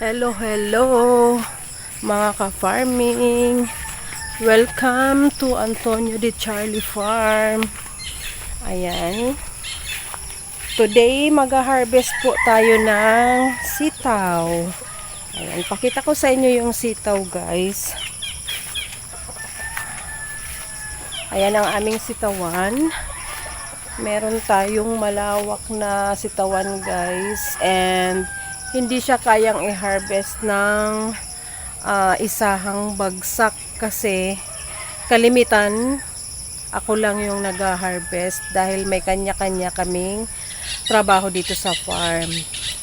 Hello, hello mga ka-farming. Welcome to Antonio de Charlie Farm. Ayan. Today, mag-harvest po tayo ng sitaw. Ayan, pakita ko sa inyo yung sitaw, guys. Ayan ang aming sitawan. Meron tayong malawak na sitawan, guys. And hindi siya kayang i-harvest ng isahang bagsak kasi kalimitan ako lang yung nag-harvest dahil may kanya-kanya kaming trabaho dito sa farm.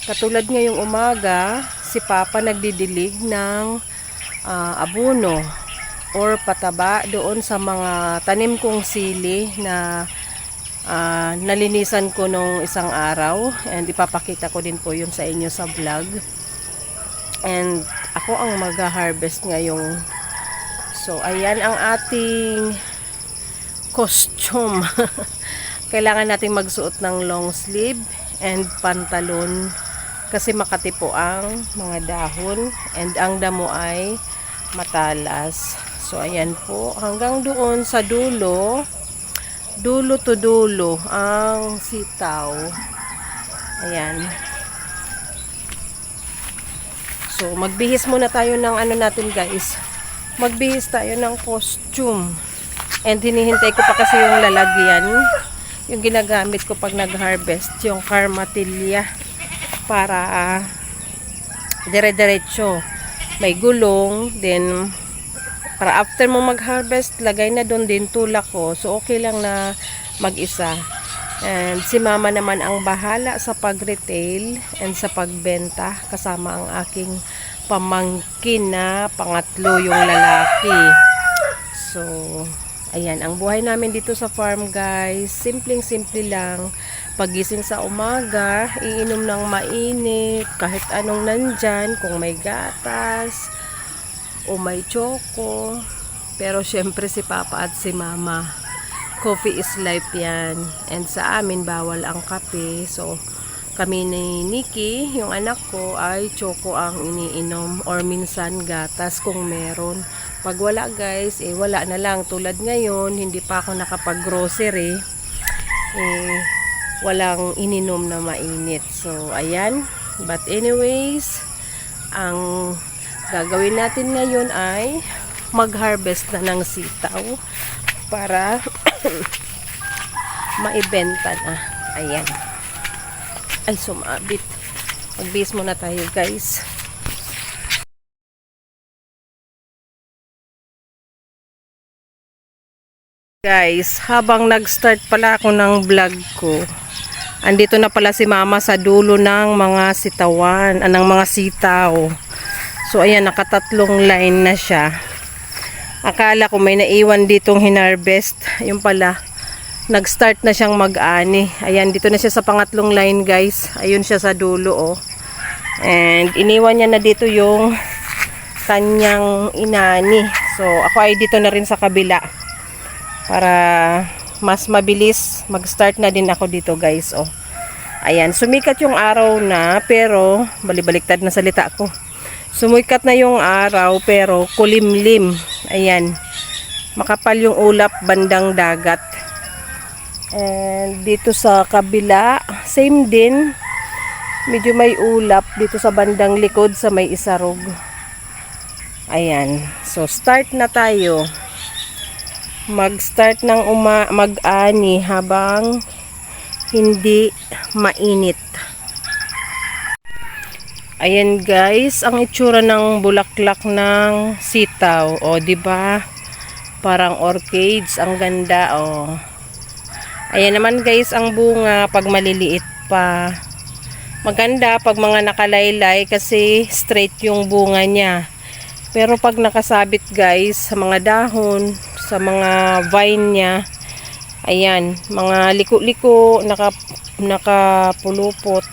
Katulad ngayong umaga, si Papa nagdidilig ng abono or pataba doon sa mga tanim kong sili na nalinisan ko nung isang araw, and ipapakita ko din po yun sa inyo sa vlog. And ako ang mag-harvest ngayong. So ayan ang ating costume. Kailangan nating magsuot ng long sleeve and pantalon kasi makati po ang mga dahon and ang damo ay matalas. So ayan po, hanggang doon sa dulo to dulo ang sitaw. Ayan. So magbihis muna tayo ng ano natin, guys. Magbihis tayo ng costume. And hinihintay ko pa kasi yung lalagyan, yung ginagamit ko pag nag-harvest, yung karmatilya para dire-diretso. May gulong, then para after mo mag-harvest, lagay na doon din tulak ko. So, okay lang na mag-isa. And si Mama naman ang bahala sa pag-retail and sa pagbenta. Kasama ang aking pamangkin na pangatlo yung lalaki. So, ayan. Ang buhay namin dito sa farm, guys. Simpleng-simple lang. Pagising sa umaga, iinom ng mainit. Kahit anong nandyan, kung may gatas o may choco. Pero syempre si Papa at si Mama, coffee is life yan. And sa amin bawal ang kape. So kami ni Nikki, yung anak ko, ay choco ang iniinom or minsan gatas kung meron. Pag wala, guys, wala na lang. Tulad ngayon, hindi pa ako nakapag-grocery. Walang ininom na mainit. So ayan. But anyways, ang gagawin natin ngayon ay mag-harvest na ng sitaw para maibenta na. Ayan. Ay, sumabit. Magbihis muna tayo, guys. Guys, habang nag-start pala ako ng vlog ko, andito na pala si Mama sa dulo ng mga sitawan, ng mga sitaw. So ayan, nakatatlong line na siya. Akala ko may naiwan ditong hinarvest. Yung pala, nag-start na siyang mag-ani. Ayan, dito na siya sa pangatlong line, guys. Ayun siya sa dulo, oh. And iniwan niya na dito yung kanyang inani. So ako ay dito na rin sa kabila para mas mabilis mag-start na din ako dito, guys, oh. Ayan, sumikat yung araw na, pero balibaliktad na salita ko. Sumikat na yung araw pero kulimlim. Ayan. Makapal yung ulap bandang dagat. And dito sa kabila, same din. Medyo may ulap dito sa bandang likod sa may isarog. Ayan. So start na tayo. Mag-start ng mag-ani habang hindi mainit. Ayan, guys, ang itsura ng bulaklak ng sitaw. O, di ba? Parang orchids, ang ganda, o. Ayan naman, guys, ang bunga pag maliliit pa. Maganda pag mga nakalaylay kasi straight yung bunga niya. Pero pag nakasabit, guys, sa mga dahon, sa mga vine niya, ayan, mga liko-liko, nakapulupot.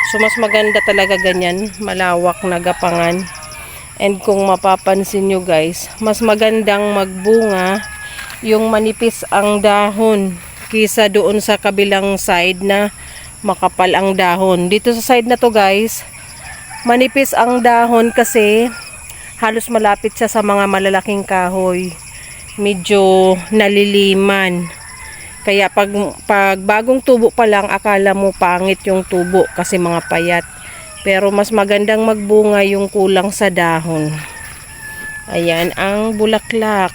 So, mas maganda talaga ganyan, malawak na gapangan. And kung mapapansin nyo, guys, mas magandang magbunga yung manipis ang dahon kisa doon sa kabilang side na makapal ang dahon. Dito sa side na to, guys, Manipis ang dahon kasi halos malapit siya sa mga malalaking kahoy. Medyo naliliman. Kaya pag bagong tubo pa lang, akala mo pangit yung tubo kasi mga payat. Pero mas magandang magbunga yung kulang sa dahon. Ayan ang bulaklak.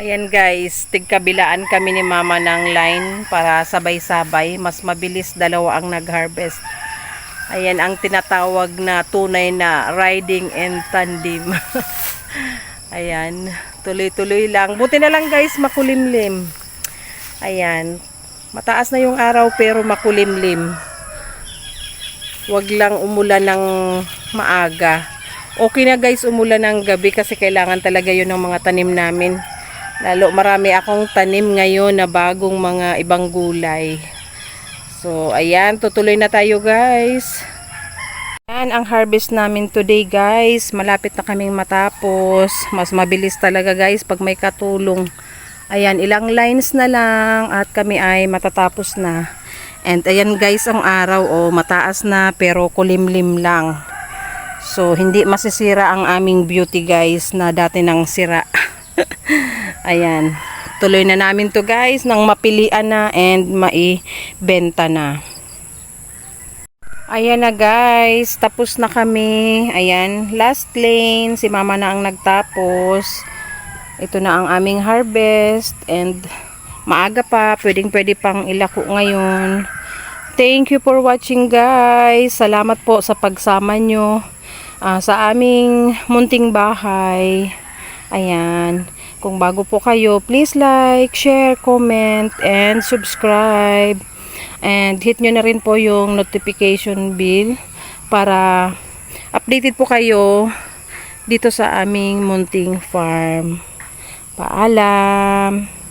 Ayan guys, tigkabilaan kami ni mama ng line para sabay-sabay. Mas mabilis, dalawa ang nag-harvest. Ayan ang tinatawag na tunay na riding and tandem. Ayan, tuloy-tuloy lang. Buti na lang guys, makulimlim. Ayan, mataas na yung araw pero makulimlim. Wag lang umulan ng maaga. Okay na guys, umulan ng gabi kasi kailangan talaga yun ng mga tanim namin. Lalo marami akong tanim ngayon na bagong mga ibang gulay. So, ayan, tutuloy na tayo guys. Ayan ang harvest namin today guys. Malapit na kaming matapos. Mas mabilis talaga guys pag may katulong. Ayan, ilang lines na lang at kami ay matatapos na. And ayan guys ang araw, oh, mataas na pero kulimlim lang. So, hindi masisira ang aming beauty guys na dati nang sira. Ayan, tuloy na namin to guys nang mapilian na and maibenta na. Ayan na guys, tapos na kami. Ayan, last lane, si mama na ang nagtapos. Ito na ang aming harvest and maaga pa, pwede pang ilako ngayon. Thank you for watching guys. Salamat po sa pagsama nyo sa aming munting bahay. Ayan. Kung bago po kayo, please like, share, comment, and subscribe. And hit nyo na rin po yung notification bell para updated po kayo dito sa aming munting farm. Paalam!